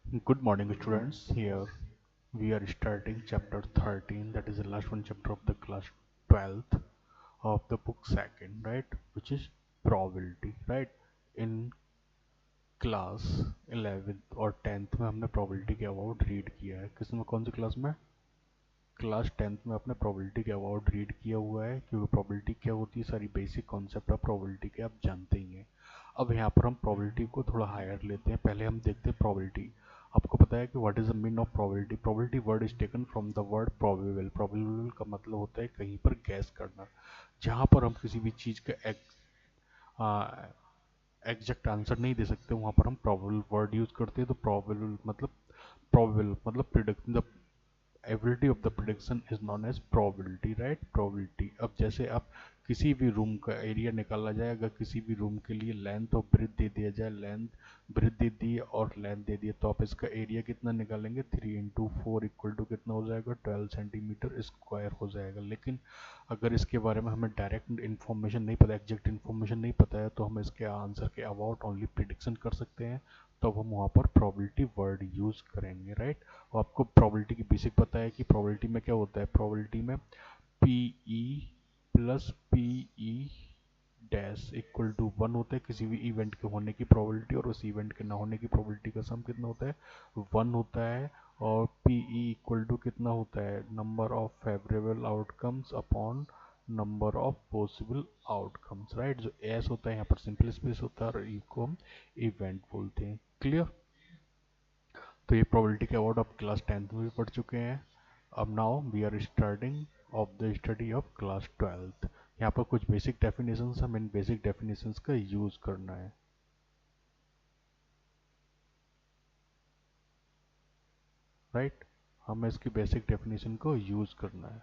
Good morning, students. Here we are starting chapter 13, that is the last one chapter of the class 12th of the book second, right? Which is probability, right? In class 11th और 10th में हमने probability के about read किया है। किसमें, कौन सी class में? Class 10th में अपने probability के अबाउट रीड किया हुआ है, क्योंकि probability क्या होती है, सारी बेसिक कॉन्सेप्ट ऑफ probability के आप जानते ही हैं। अब यहाँ पर हम probability को थोड़ा हायर लेते हैं। पहले हम देखते हैं probability। आपको पता है कि what is the mean of probability? probability word is taken from the word probable। probable का मतलब होता है कहीं पर गैस करना। जहाँ पर हम किसी भी चीज़ का एग्जैक्ट आंसर नहीं दे सकते, वहाँ पर हम probable वर्ड यूज करते हैं। तो probable मतलब predict the ability of the prediction is known as probability, right? Probability. अब जैसे आप किसी भी रूम का एरिया निकाला जाए, अगर किसी भी रूम के लिए लेंथ और ब्रेथ दे दिया जाए, लेंथ ब्रेथ दे दी और लेंथ दे दिया, तो आप इसका एरिया कितना निकालेंगे? 3 into 4 इक्वल टू कितना हो जाएगा? 12 सेंटीमीटर स्क्वायर हो जाएगा। लेकिन अगर इसके बारे में हमें डायरेक्ट इन्फॉर्मेशन नहीं पता, एग्जैक्ट इन्फॉर्मेशन नहीं पता है, तो हम इसके आंसर के अबाउट ओनली प्रिडिक्शन कर सकते हैं। तो अब हम वहाँ पर प्रोबेबिलिटी वर्ड यूज करेंगे, राइट? और आपको प्रोबेबिलिटी की बेसिक पता है कि प्रोबेबिलिटी में क्या होता है? प्रोबेबिलिटी में P E plus P E dash equal to 1 होता है। किसी भी इवेंट के होने की प्रोबेबिलिटी और उस इवेंट के ना होने की प्रोबेबिलिटी का सम कितना होता है? 1 होता है। और पी ई इक्वल टू कितना होता है? Number of favourable outcomes upon number of possible outcomes, right? जो एस होता है यहाँ पर सिंपल स्पेस होता है और ई को हम इवेंट बोलते हैं। क्लियर? तो ये प्रोबेबिलिटी के अबाउट आप क्लास 10th में भी पढ़ चुके हैं। अब now we are starting of the study of class 12th। यहाँ पर कुछ बेसिक डेफिनेशंस, हम इन बेसिक डेफिनेशंस का यूज करना है, राइट? हमें इसकी बेसिक डेफिनेशन को यूज करना है,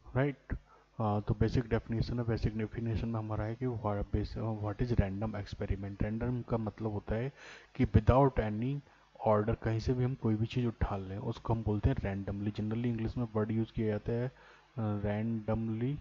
राइट? तो बेसिक डेफिनेशन है। बेसिक डेफिनेशन में हमारा है कि what is random experiment. Random का मतलब होता है कि विदाउट एनी ऑर्डर कहीं से भी हम कोई भी चीज़ उठा लें, उसको हम बोलते हैं रैंडमली। जनरली इंग्लिश में वर्ड यूज़ किया जाता है randomly.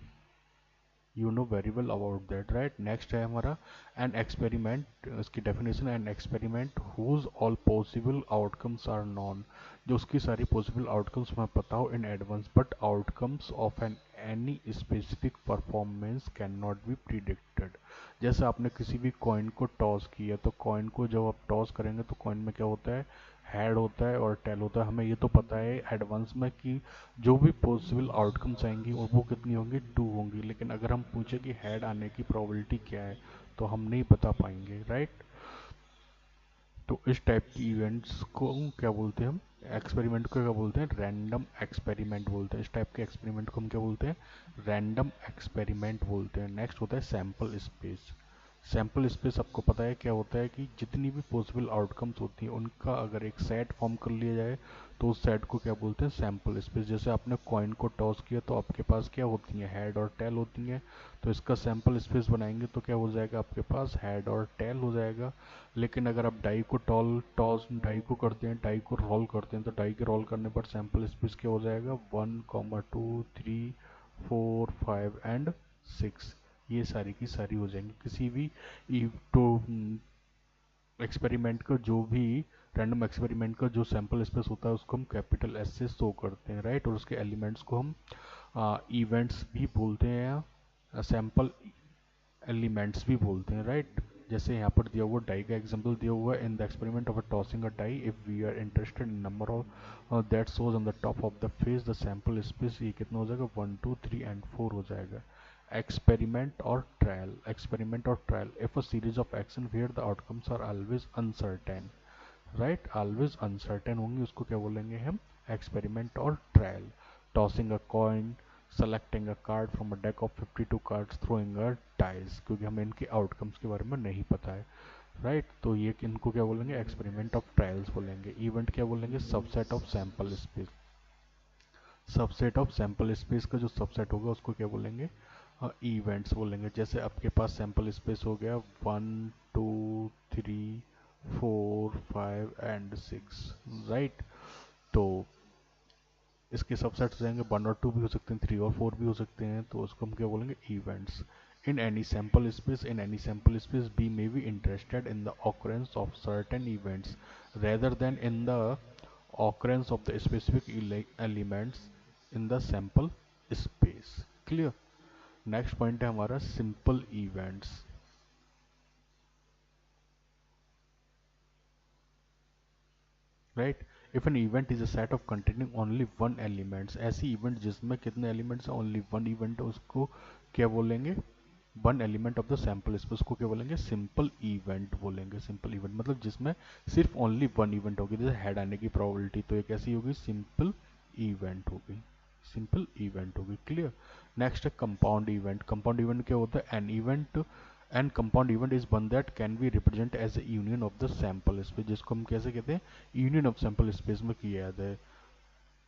You know very well about that, right? Next है हमारा एन एक्सपेरिमेंट। इसकी डेफिनेशन है an experiment whose all possible outcomes are known. जो उसकी सारी पॉसिबल आउटकम्स हमें पता हो in advance, but outcomes of an any specific performance can not be predicted. जैसे आपने किसी भी कॉइन को टॉस किया, तो कॉइन को जब आप टॉस करेंगे तो कॉइन में क्या होता है? हेड होता है और टेल होता है। हमें ये तो पता है एडवांस में कि जो भी पॉसिबल आउटकम्स आएंगी और वो कितनी होंगी? 2 होंगी। लेकिन अगर हम पूछे कि हेड आने की प्रोबेबिलिटी क्या है, तो हम नहीं बता पाएंगे, राइट? तो इस टाइप की इवेंट्स को क्या बोलते हैं हम? एक्सपेरिमेंट को क्या बोलते हैं? रैंडम एक्सपेरिमेंट बोलते हैं। इस टाइप के एक्सपेरिमेंट को हम क्या बोलते हैं? रैंडम एक्सपेरिमेंट बोलते हैं। नेक्स्ट होता है सैम्पल स्पेस। सैम्पल स्पेस आपको पता है क्या होता है? कि जितनी भी पॉसिबल आउटकम्स होती हैं उनका अगर एक सेट फॉर्म कर लिया जाए, तो उस सेट को क्या बोलते हैं? Sample space. जैसे आपने कॉइन को टॉस किया, तो आपके पास क्या होती हैं? हेड और टेल होती हैं। तो इसका सैम्पल स्पेस बनाएंगे तो क्या हो जाएगा? आपके पास हेड और टेल हो जाएगा। लेकिन अगर आप डाई को डाई को करते हैं, डाई को रोल करते हैं, तो डाई के रोल करने पर सैम्पल स्पेस क्या हो जाएगा? 1, 2, 3, 4, 5 एंड 6। ये सारी की सारी हो जाएंगी। किसी भी तो एक्सपेरिमेंट का जो भी रैंडम एक्सपेरिमेंट का जो सैंपल स्पेस होता है उसको हम कैपिटल एस से शो करते हैं, राइट? और उसके एलिमेंट्स को हम इवेंट्स भी बोलते हैं, सैंपल एलिमेंट्स भी बोलते हैं, राइट? जैसे यहाँ पर दिया हुआ डाई का एग्जांपल दिया हुआ है। In the experiment of tossing a die, if we are interested in number of that shows on the top of the face, the sample space ये कितना हो जाएगा? 1, 2, 3 एंड 4 हो जाएगा। एक्सपेरिमेंट और ट्रायल। एक्सपेरिमेंट और trial, if a series of action where the outcomes are always uncertain, right? Always uncertain होंगी, उसको क्या बोलेंगे हम? एक्सपेरिमेंट और trial. Tossing a coin, selecting a card from a deck of 52 cards, throwing a dice. क्योंकि हमें इनके outcomes के बारे में नहीं पता है, राइट? तो ये इनको क्या बोलेंगे? एक्सपेरिमेंट ऑफ ट्रायल्स बोलेंगे। इवेंट क्या बोलेंगे? Subset of sample space. Subset of sample space का जो सबसेट होगा उसको क्या बोलेंगे? इवेंट्स बोलेंगे। जैसे आपके पास सैंपल स्पेस हो गया 1, 2, 3, 4, 5 एंड 6, राइट? तो इसके सबसेट्स हो जाएंगे 1 और 2 भी हो सकते हैं, 3 और 4 भी हो सकते हैं। तो उसको हम क्या बोलेंगे? Events. In any sample space B may be interested in the occurrence of certain events rather than in the occurrence of the specific elements in the sample space. Clear? Next point है हमारा simple events. Right. If an event is a set of containing only one elements, ऐसी event जिसमें कितने elements हैं, only one event, उसको क्या बोलेंगे, one element of the sample space, उसको क्या बोलेंगे, सिंपल इवेंट बोलेंगे. सिंपल इवेंट मतलब जिसमें सिर्फ ओनली वन इवेंट होगी, जैसे हेड आने की प्रोबेबिलिटी, तो ये कैसी होगी, सिंपल इवेंट होगी. सिंपल इवेंट होगी. क्लियर? नेक्स्ट है कंपाउंड इवेंट. कंपाउंड इवेंट क्या होता है, an event and compound event is one that can be represent as a union of the sample space, जिसको हम कैसे कहते हैं, यूनियन ऑफ सैंपल स्पेस में किया जाता है.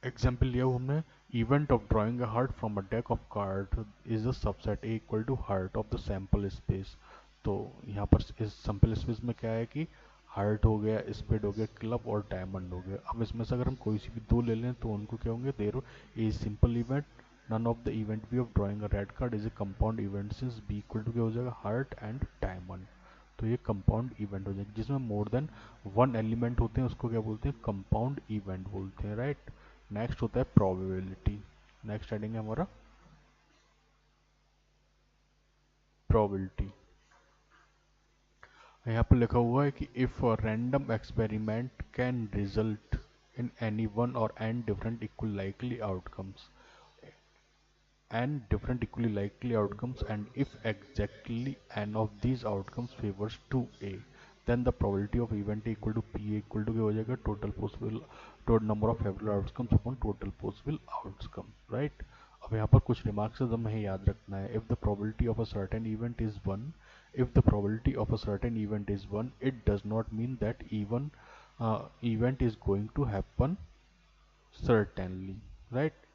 एग्जाम्पल लिया हुआ हमने, event of drawing a heart from a deck of card is a subset A equal to heart of the sample space. तो यहाँ पर इस सैंपल स्पेस में क्या है कि हार्ट हो गया, स्पेड हो गया, क्लब और डायमंड हो गया. अब इसमें से अगर हम कोई सी भी दो ले लें तो उनको क्या होंगे, there a simple event, none of the event B of drawing a red card is a compound event since B equal to क्या हो जाएगा, हार्ट एंड डायमंड. तो ये कंपाउंड इवेंट हो जाएगा. जिसमें मोर देन वन एलिमेंट होते हैं उसको क्या बोलते हैं, कंपाउंड इवेंट बोलते हैं. राइट. नेक्स्ट होता है प्रोबेबिलिटी. नेक्स्ट हेडिंग है हमारा प्रोबेबिलिटी. यहाँ पर लिखा हुआ है कि if random experiment can result in any one और N different equally likely outcomes, and different equally likely outcomes, and if exactly n of these outcomes favors to A, then the probability of event A equal to P equal to क्या हो जाएगा, total number of favorable outcomes upon total possible outcome. Right. अब यहाँ पर कुछ remarks हमें याद रखना है. if the probability of a certain event is 1, if the probability of a certain event is 1, it does not mean that even event is going to happen certainly. Right.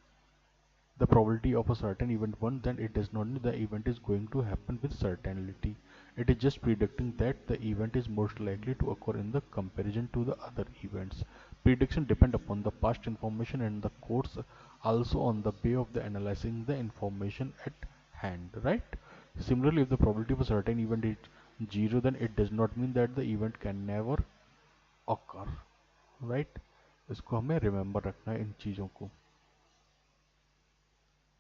The probability of a certain event 1, then it does not mean the event is going to happen with certainty. It is just predicting that the event is most likely to occur in the comparison to the other events. Prediction depend upon the past information and the course, also on the way of the analyzing the information at hand. Right. Similarly, if the probability of a certain event is 0, then it does not mean that the event can never occur. Right. इसको हमें remember रखना है इन चीज़ों को.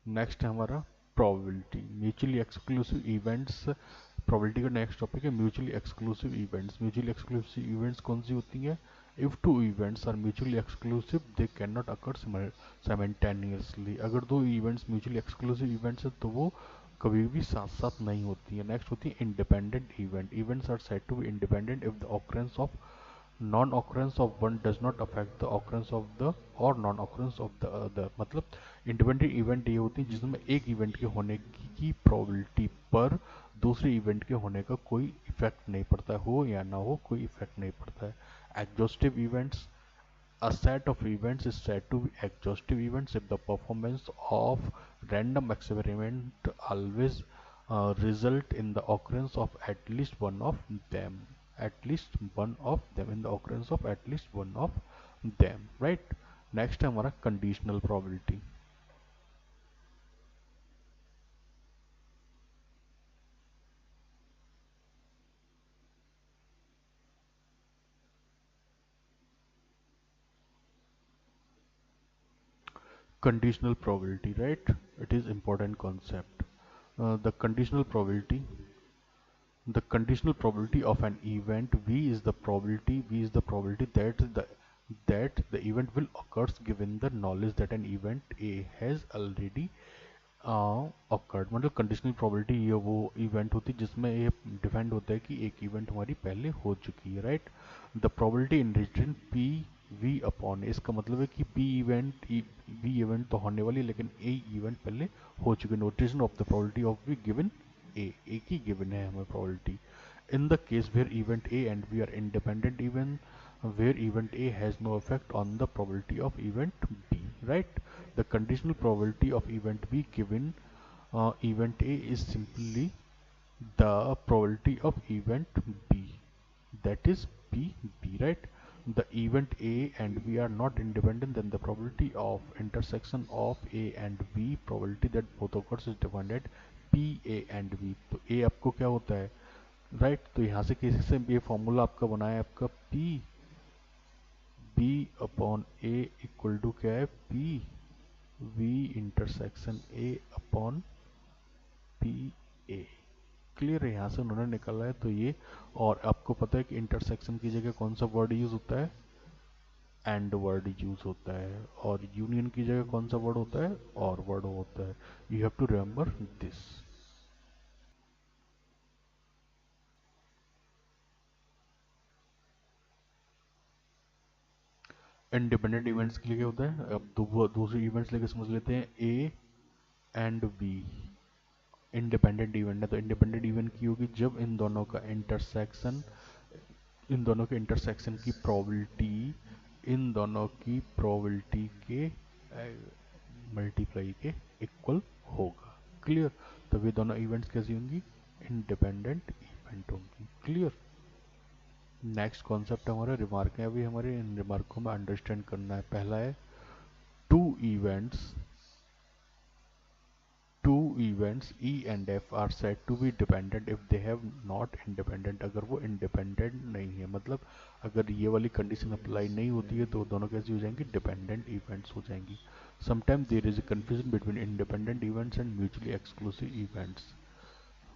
Next है हमारा probability. Mutually exclusive events. Probability का next topic है mutually exclusive events. Mutually exclusive events कौन सी होती हैं, if two events are mutually exclusive they can not occur simultaneously. अगर दो इवेंट्स म्यूचुअली एक्सक्लूसिव इवेंट्स हैं तो वो कभी भी साथ साथ नहीं होती है. नेक्स्ट होती है independent event. Events are said to be independent if the occurrence of non-occurrence of one does not affect the occurrence of the or non-occurrence of the other. मतलब इंडिपेंडेंट इवेंट ये होती है जिसमें एक इवेंट के होने की प्रोबेबिलिटी पर दूसरे इवेंट के होने का कोई इफेक्ट नहीं पड़ता, हो या ना हो कोई इफेक्ट नहीं पड़ता है. Exhaustive events. A set of events is said to be exhaustive events if the performance of random experiment always result in the occurrence of at least one of them. At least one of them, in the occurrence of at least one of them. Right. Next है हमारा conditional probability. Conditional probability, right? It is important concept. The conditional probability of an event V is the probability that the event will occurs given the knowledge that an event A has already occurred. मतलब conditional probability ये वो event होती है जिसमें ये defined होता है कि एक इवेंट हमारी पहले हो चुकी है. Right. The probability in return P V upon, इसका मतलब है कि बी इवेंट तो होने वाली है लेकिन ए इवेंट पहले हो चुके हैं. Notation of the probability of B given A, एक ही गिवन है हमें probability. In the case where event A and B are independent event, where event A has no effect on the probability of event B, right? The conditional probability of event B given event A is simply the probability of event B, that is B, right? the event A and B are not independent, then the probability of intersection of A and B, probability that both occurs is defined at P A and B. तो A आपको क्या होता है, right तो यहाँ से किसी से ये फॉर्मूला आपका बना है आपका P B upon A equal to क्या है P V intersection A upon P A। Clear है, यहाँ से उन्होंने निकाला है तो ये। और आपको पता है कि इंटरसेक्शन की जगह कौन सा वर्ड यूज होता है, एंड वर्ड यूज होता है, और यूनियन की जगह कौन सा वर्ड होता है, और वर्ड होता है। You have to remember this. Independent events के लिए क्या होता है, अब दूसरे इवेंट्स लेके समझ लेते हैं। A and be independent event है, तो इंडिपेंडेंट इवेंट की होगी जब इन दोनों के इंटरसेक्शन की प्रोबेबिलिटी इन दोनों की प्रोबेबिलिटी के मल्टीप्लाई के इक्वल होगा। क्लियर, तब ये दोनों इवेंट्स कैसी होंगी, इंडिपेंडेंट इवेंट होंगी। क्लियर। नेक्स्ट कॉन्सेप्ट हमारा रिमार्क है। अभी हमारे इन रिमार्कों में अंडरस्टैंड करना है। पहला है two events E and F are said to be dependent if they have not independent, अगर वो independent नहीं है, मतलब अगर ये वाली कंडीशन अप्लाई नहीं होती है तो दोनों कैसी हो जाएंगी, डिपेंडेंट इवेंट्स हो जाएंगी। Sometime there is a confusion between independent events and mutually exclusive events,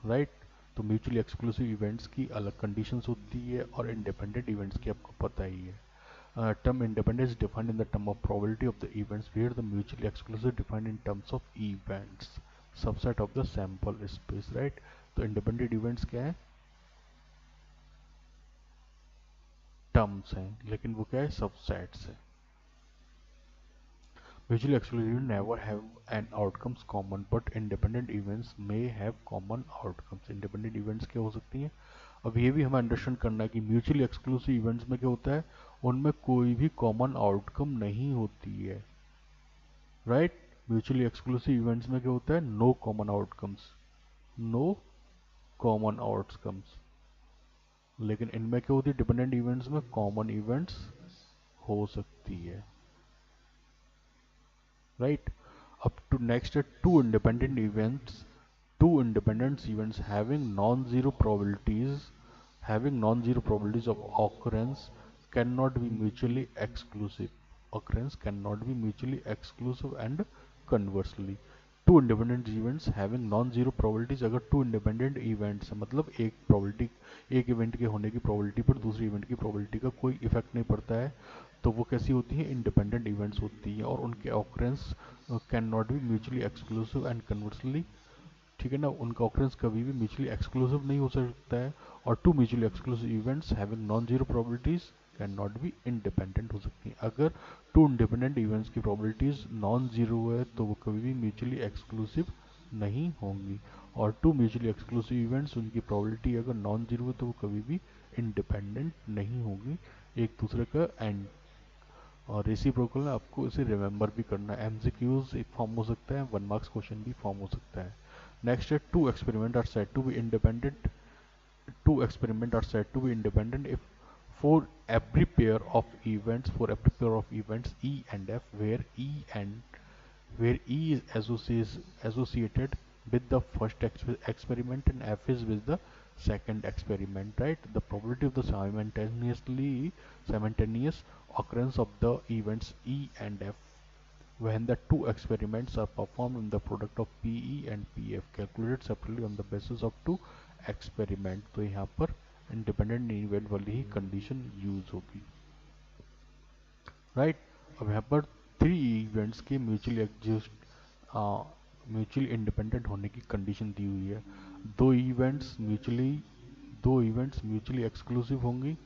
right. तो म्यूचुअली एक्सक्लूसिव इवेंट्स की अलग कंडीशंस होती है और इंडिपेंडेंट इवेंट्स की आपको पता ही है। Term independence defined in the term of probability of the events, where the mutually exclusive defined in terms of events, subset of the sample space, right। तो independent events क्या है, terms हैं, लेकिन वो क्या है, subsets है। Mutually exclusive events never have an outcomes common, but independent events may have common outcomes। Independent events क्या हो सकती हैं, अब ये भी हमें अंडरस्टैंड करना है कि म्यूचुअली एक्सक्लूसिव इवेंट्स में क्या होता है, उनमें कोई भी कॉमन आउटकम नहीं होती है, राइट। म्यूचुअली एक्सक्लूसिव इवेंट्स में क्या होता है, no common outcomes, no common outcomes. लेकिन इनमें क्या होती है, डिपेंडेंट इवेंट्स में कॉमन इवेंट्स हो सकती है, राइट। अब टू नेक्स्ट है two independent events having non-zero probabilities of occurrence cannot be mutually exclusive and conversely। Two independent events having non zero probabilities, अगर टू इंडिपेंडेंट इवेंट्स मतलब एक probability, एक इवेंट के होने की प्रोबेबिलिटी पर दूसरी इवेंट की प्रोबेबिलिटी का कोई इफेक्ट नहीं पड़ता है, तो वो कैसी होती हैं, इंडिपेंडेंट इवेंट्स होती हैं, और उनके occurrence can not B mutually exclusive and conversely, ठीक है ना, उनका ऑकरेंस कभी भी म्यूचुअली एक्सक्लूसिव नहीं हो सकता है। और two mutually exclusive events having non zero probabilities can not be independent हो सकती हैं। अगर टू इंडिपेंडेंट इवेंट्स की प्रोबेबिलिटीज नॉन जीरो है तो वो कभी भी म्यूचुअली एक्सक्लूसिव नहीं होंगी, और टू म्यूचुअली एक्सक्लूसिव इवेंट्स उनकी प्रोबेबिलिटी अगर नॉन जीरो है तो वो कभी भी इंडिपेंडेंट नहीं होगी एक दूसरे का एंड। और रेसिप्रोकल में आपको इसे रिमेंबर भी करना है, एमसीक्यूज एक फॉर्म हो सकता है, 1 मार्क्स क्वेश्चन भी फॉर्म हो सकता है। नेक्स्ट है two experiment are said to be independent, two experiments are said to be independent if for every pair of events E and F, where E is associated with the first experiment and F is with the second experiment, right? The probability of the simultaneous occurrence of the events E and F when the two experiments are performed in the product of PE and PF calculated separately on the basis of two experiment। तो यहाँ पर independent event वाली ही condition use होगी, right. अब यहाँ पर three events के म्यूचुअली इंडिपेंडेंट होने की कंडीशन दी हुई है। दो इवेंट्स म्यूचुअली एक्सक्लूसिव होंगी,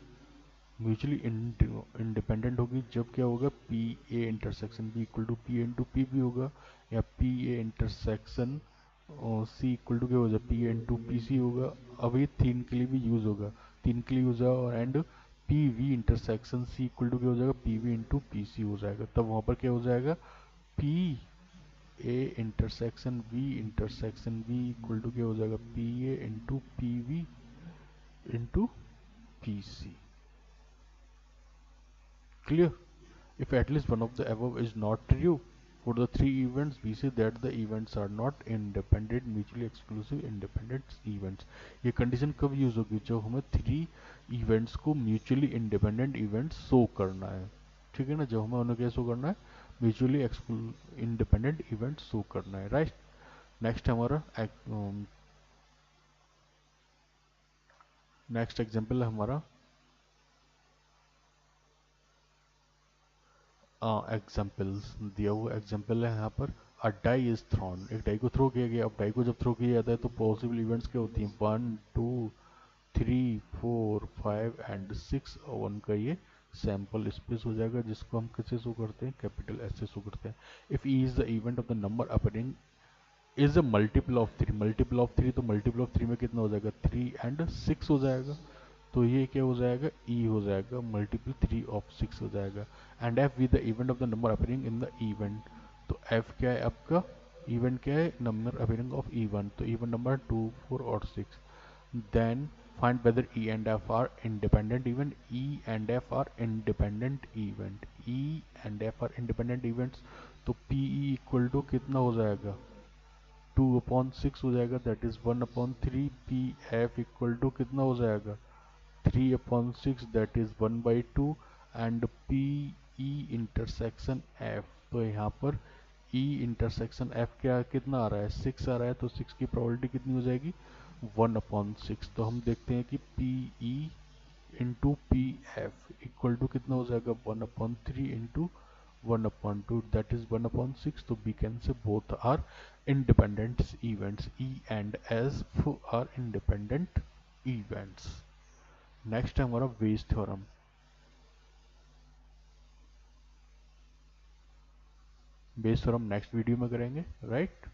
म्यूचुअली इंडिपेंडेंट होगी जब क्या होगा, P A intersection B equal to P into P B होगा, या P A intersection C equal to क्या हो जाए, P A into P C होगा। अब ये तीन के लिए भी यूज होगा, तीन के लिए यूज होगा, और and P B intersection C equal to क्या हो जाएगा, P B into P C हो जाएगा। तब वहाँ पर क्या हो जाएगा, P A intersection B equal to क्या हो जाएगा, P A into P B into P C. Clear? If at least one of the above is not true, for the three events, we say that the events are not independent, mutually exclusive independent events. ये condition कब use होगी? जब हमें three events को mutually independent events show करना है, ठीक है ना? जब हमें उन्हें क्या शो करना है? म्यूचुअली इंडिपेंडेंट इवेंट शो करना है, राइट? नेक्स्ट हमारा नेक्स्ट एग्जांपल है हमारा एग्जाम्पल्स दिया हुआ एग्जाम्पल है यहाँ पर। अ डाई इज थ्रोन, एक डाई को थ्रो किया गया। अब डाई को जब थ्रो किया जाता है तो पॉसिबल इवेंट्स क्या होती हैं? 1 2 3 4 5 एंड 6 और 1 का ये सैंपल स्पेस हो जाएगा, जिसको हम कैसे शो करते हैं? कैपिटल एस से शो करते हैं। If E is the event of the number appearing is a multiple of three, multiple of three, तो मल्टीपल ऑफ थ्री में कितना हो जाएगा? 3 एंड 6 हो जाएगा। तो ये क्या हो जाएगा? ई हो जाएगा, मल्टीपल 3 ऑफ 6 हो जाएगा। And F with the event of the number appearing in the event, तो एफ क्या है आपका? इवेंट क्या है? नंबर अपीयरिंग ऑफ इवन, तो इवन नंबर 2 4 और 6। then find whether E and F are independent event. E and F are independent event. E and F are independent events, तो PE equal to कितना हो जाएगा? 2/6 हो जाएगा, that is 1/3। P F equal to कितना हो जाएगा? 3/6, that is 1/2। And P E intersection F, तो यहाँ पर ई इंटरसेक्शन एफ क्या कितना आ रहा है? 6 आ रहा है, तो 6 की प्रोबेबिलिटी कितनी हो जाएगी? 1/6। तो हम देखते हैं कि P E into P F equal to कितना हो जाएगा? 1/3 into 1/2, that is 1/6. So we can say both are independent events. E and S are independent events. Next है हमारा Bayes theorem. Bayes theorem next video में करेंगे, right?